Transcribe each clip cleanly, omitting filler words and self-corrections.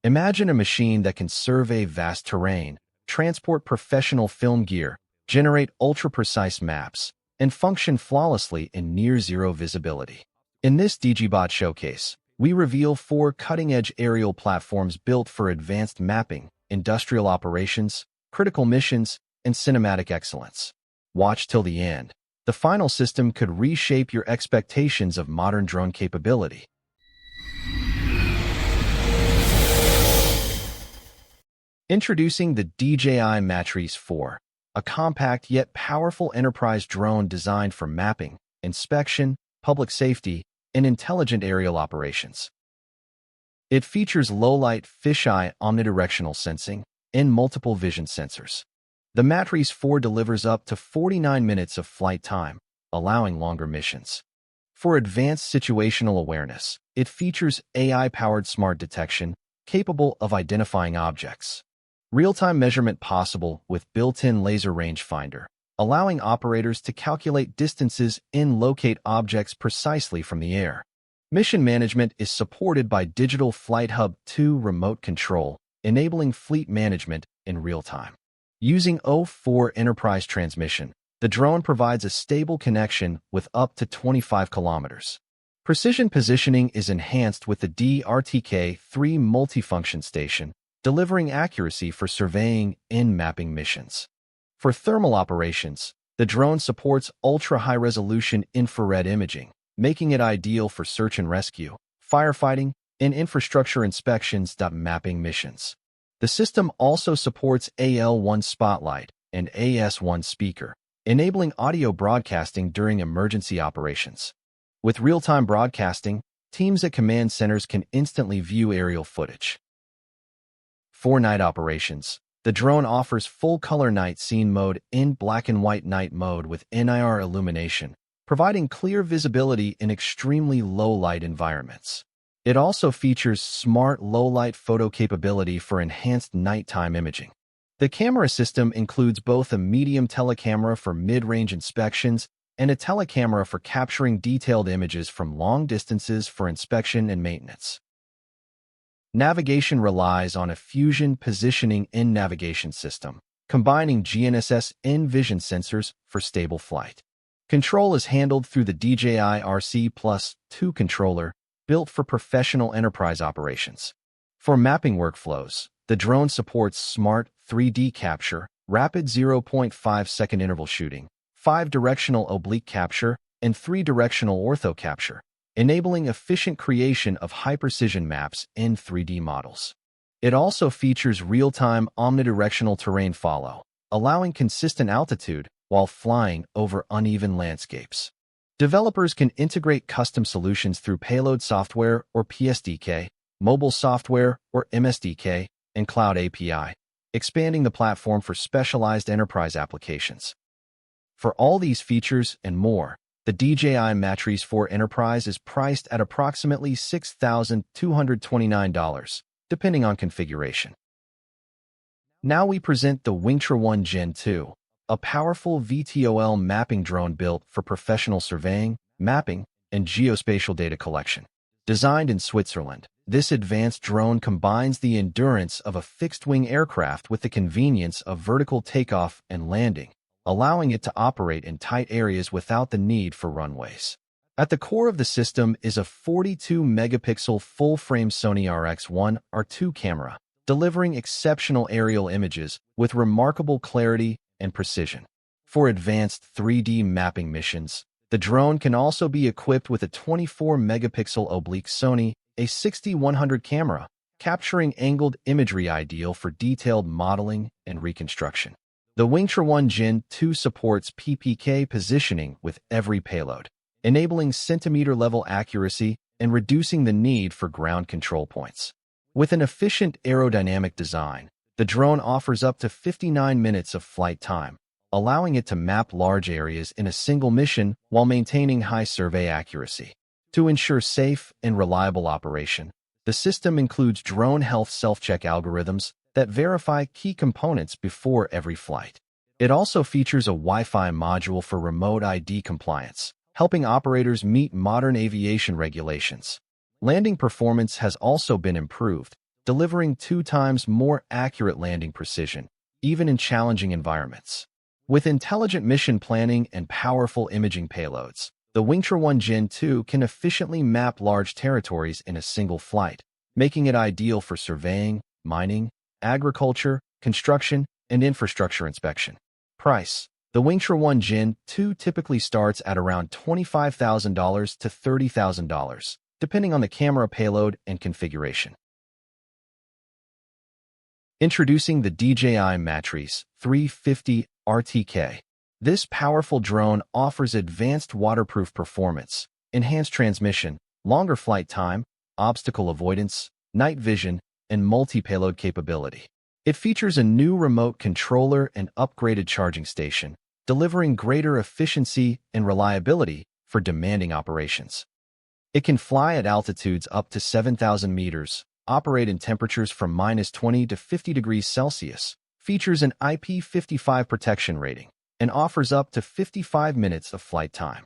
Imagine a machine that can survey vast terrain, transport professional film gear, generate ultra-precise maps, and function flawlessly in near-zero visibility. In this Digibot showcase, we reveal 4 cutting-edge aerial platforms built for advanced mapping, industrial operations, critical missions, and cinematic excellence. Watch till the end. The final system could reshape your expectations of modern drone capability. Introducing the DJI Matrice 4, a compact yet powerful enterprise drone designed for mapping, inspection, public safety, and intelligent aerial operations. It features low-light fisheye omnidirectional sensing and multiple vision sensors. The Matrice 4 delivers up to 49 minutes of flight time, allowing longer missions. For advanced situational awareness, it features AI-powered smart detection capable of identifying objects. Real-time measurement possible with built-in laser rangefinder, allowing operators to calculate distances and locate objects precisely from the air. Mission management is supported by Digital Flight Hub 2 remote control, enabling fleet management in real time. Using O4 enterprise transmission, the drone provides a stable connection with up to 25 kilometers. Precision positioning is enhanced with the DRTK-3 multifunction station, delivering accuracy for surveying and mapping missions. For thermal operations, the drone supports ultra-high-resolution infrared imaging, making it ideal for search and rescue, firefighting, and infrastructure inspections. Mapping missions. The system also supports AL1 Spotlight and AS1 Speaker, enabling audio broadcasting during emergency operations. With real-time broadcasting, teams at command centers can instantly view aerial footage. For night operations, the drone offers full-color night scene mode in black and white night mode with NIR illumination, providing clear visibility in extremely low-light environments. It also features smart low-light photo capability for enhanced nighttime imaging. The camera system includes both a medium telecamera for mid-range inspections and a telecamera for capturing detailed images from long distances for inspection and maintenance. Navigation relies on a fusion positioning and navigation system, combining GNSS and vision sensors for stable flight. Control is handled through the DJI RC+2 controller, built for professional enterprise operations. For mapping workflows, the drone supports smart 3D capture, rapid 0.5-second interval shooting, 5-directional oblique capture, and 3-directional ortho capture, enabling efficient creation of high-precision maps and 3D models. It also features real-time omnidirectional terrain follow, allowing consistent altitude while flying over uneven landscapes. Developers can integrate custom solutions through payload software or PSDK, mobile software or MSDK, and cloud API, expanding the platform for specialized enterprise applications. For all these features and more, the DJI Matrice 4 Enterprise is priced at approximately $6,229, depending on configuration. Now we present the WingtraOne GEN II, a powerful VTOL mapping drone built for professional surveying, mapping, and geospatial data collection. Designed in Switzerland, this advanced drone combines the endurance of a fixed-wing aircraft with the convenience of vertical takeoff and landing, allowing it to operate in tight areas without the need for runways. At the core of the system is a 42-megapixel full-frame Sony RX1 R2 camera, delivering exceptional aerial images with remarkable clarity and precision. For advanced 3D mapping missions, the drone can also be equipped with a 24-megapixel oblique Sony A6100 camera, capturing angled imagery ideal for detailed modeling and reconstruction. The WingtraOne GEN II supports PPK positioning with every payload, enabling centimeter-level accuracy and reducing the need for ground control points. With an efficient aerodynamic design, the drone offers up to 59 minutes of flight time, allowing it to map large areas in a single mission while maintaining high survey accuracy. To ensure safe and reliable operation, the system includes drone health self-check algorithms that verify key components before every flight. It also features a Wi-Fi module for remote ID compliance, helping operators meet modern aviation regulations. Landing performance has also been improved, delivering 2 times more accurate landing precision, even in challenging environments. With intelligent mission planning and powerful imaging payloads, the WingtraOne GEN II can efficiently map large territories in a single flight, making it ideal for surveying, mining, agriculture, construction, and infrastructure inspection. Price: the WingtraOne GEN II typically starts at around $25,000 to $30,000, depending on the camera payload and configuration. Introducing the DJI Matrice 350 RTK. This powerful drone offers advanced waterproof performance, enhanced transmission, longer flight time, obstacle avoidance, night vision, and multi-payload capability. It features a new remote controller and upgraded charging station, delivering greater efficiency and reliability for demanding operations. It can fly at altitudes up to 7,000 meters, operate in temperatures from -20 to 50 degrees Celsius, features an IP55 protection rating, and offers up to 55 minutes of flight time.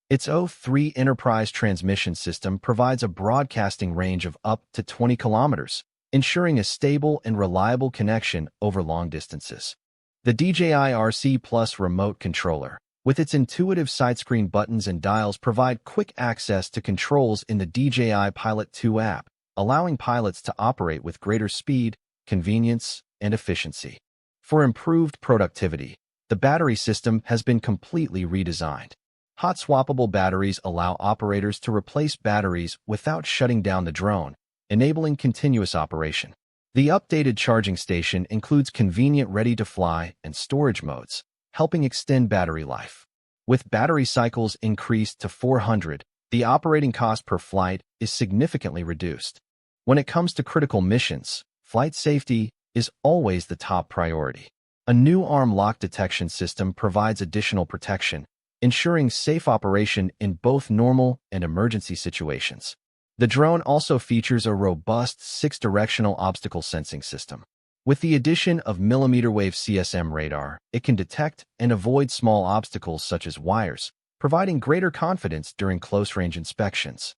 Its O3 Enterprise transmission system provides a broadcasting range of up to 20 kilometers, ensuring a stable and reliable connection over long distances. The DJI RC Plus remote controller, with its intuitive sidescreen buttons and dials, provide quick access to controls in the DJI Pilot 2 app, allowing pilots to operate with greater speed, convenience, and efficiency. For improved productivity, the battery system has been completely redesigned. Hot swappable batteries allow operators to replace batteries without shutting down the drone, enabling continuous operation. The updated charging station includes convenient ready-to-fly and storage modes, helping extend battery life. With battery cycles increased to 400, the operating cost per flight is significantly reduced. When it comes to critical missions, flight safety is always the top priority. A new arm lock detection system provides additional protection, ensuring safe operation in both normal and emergency situations. The drone also features a robust 6-directional obstacle sensing system. With the addition of millimeter-wave CSM radar, it can detect and avoid small obstacles such as wires, providing greater confidence during close-range inspections.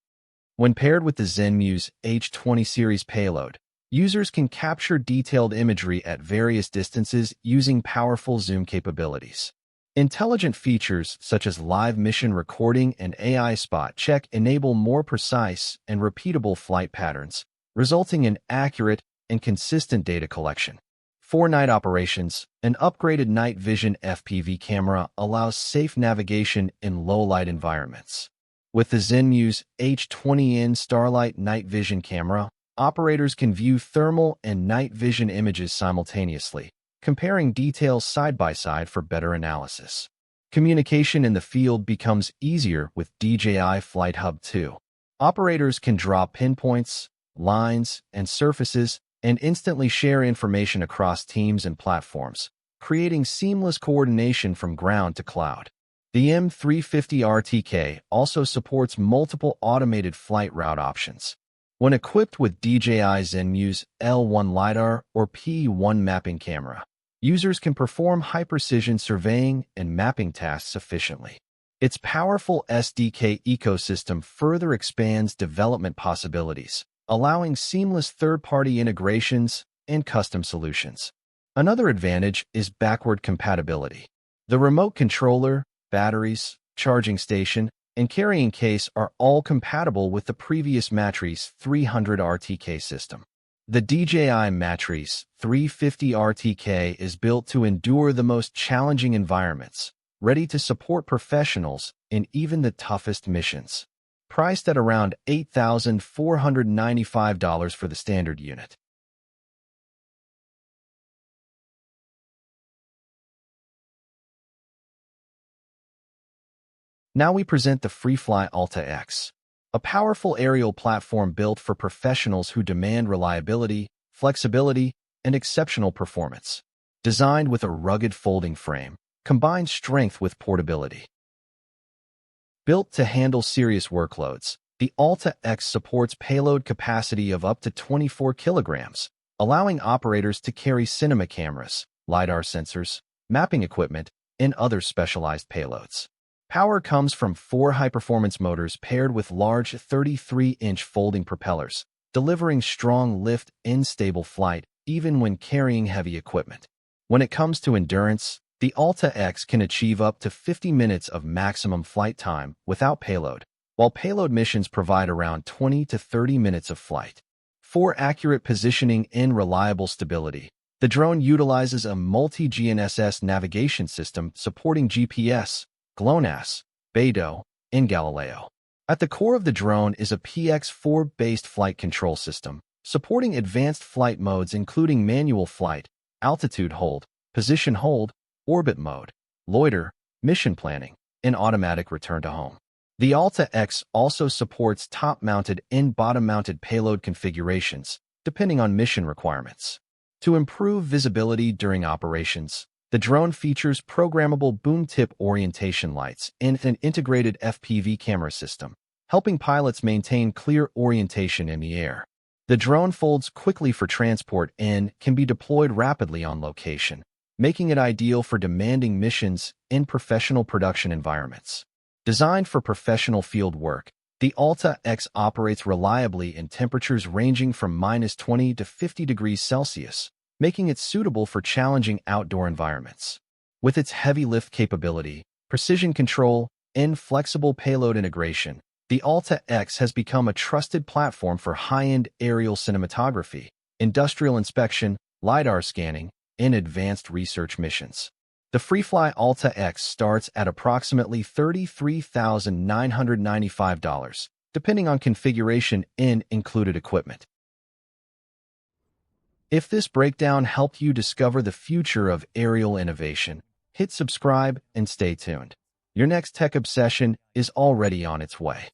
When paired with the ZenMuse H20 series payload, users can capture detailed imagery at various distances using powerful zoom capabilities. Intelligent features such as live mission recording and AI spot check enable more precise and repeatable flight patterns, resulting in accurate and consistent data collection. For night operations, an upgraded night vision FPV camera allows safe navigation in low-light environments. With the ZenMuse H20N Starlight night vision camera, operators can view thermal and night vision images simultaneously, comparing details side by side for better analysis. Communication in the field becomes easier with DJI Flight Hub 2. Operators can draw pinpoints, lines, and surfaces, and instantly share information across teams and platforms, creating seamless coordination from ground to cloud. The M350 RTK also supports multiple automated flight route options. When equipped with DJI ZenMuse L1 LiDAR or P1 mapping camera, users can perform high-precision surveying and mapping tasks efficiently. Its powerful SDK ecosystem further expands development possibilities, allowing seamless third-party integrations and custom solutions. Another advantage is backward compatibility. The remote controller, batteries, charging station, and carrying case are all compatible with the previous Matrice 300 RTK system. The DJI Matrice 350 RTK is built to endure the most challenging environments, ready to support professionals in even the toughest missions. Priced at around $8,495 for the standard unit. Now we present the Freefly Alta X, a powerful aerial platform built for professionals who demand reliability, flexibility, and exceptional performance. Designed with a rugged folding frame, combines strength with portability. Built to handle serious workloads, the Alta X supports payload capacity of up to 24 kilograms, allowing operators to carry cinema cameras, LiDAR sensors, mapping equipment, and other specialized payloads. Power comes from 4 high-performance motors paired with large 33-inch folding propellers, delivering strong lift and stable flight even when carrying heavy equipment. When it comes to endurance, the Alta X can achieve up to 50 minutes of maximum flight time without payload, while payload missions provide around 20 to 30 minutes of flight. For accurate positioning and reliable stability, the drone utilizes a multi-GNSS navigation system supporting GPS, GLONASS, BeiDou, and Galileo. At the core of the drone is a PX4-based flight control system, supporting advanced flight modes including manual flight, altitude hold, position hold, orbit mode, loiter, mission planning, and automatic return to home. The Alta X also supports top-mounted and bottom-mounted payload configurations, depending on mission requirements. To improve visibility during operations, the drone features programmable boom-tip orientation lights and an integrated FPV camera system, helping pilots maintain clear orientation in the air. The drone folds quickly for transport and can be deployed rapidly on location, making it ideal for demanding missions in professional production environments. Designed for professional field work, the Alta X operates reliably in temperatures ranging from -20 to 50 degrees Celsius, making it suitable for challenging outdoor environments. With its heavy lift capability, precision control, and flexible payload integration, the Alta X has become a trusted platform for high-end aerial cinematography, industrial inspection, LiDAR scanning, and advanced research missions. The Freefly Alta X starts at approximately $33,995, depending on configuration and included equipment. If this breakdown helped you discover the future of aerial innovation, hit subscribe and stay tuned. Your next tech obsession is already on its way.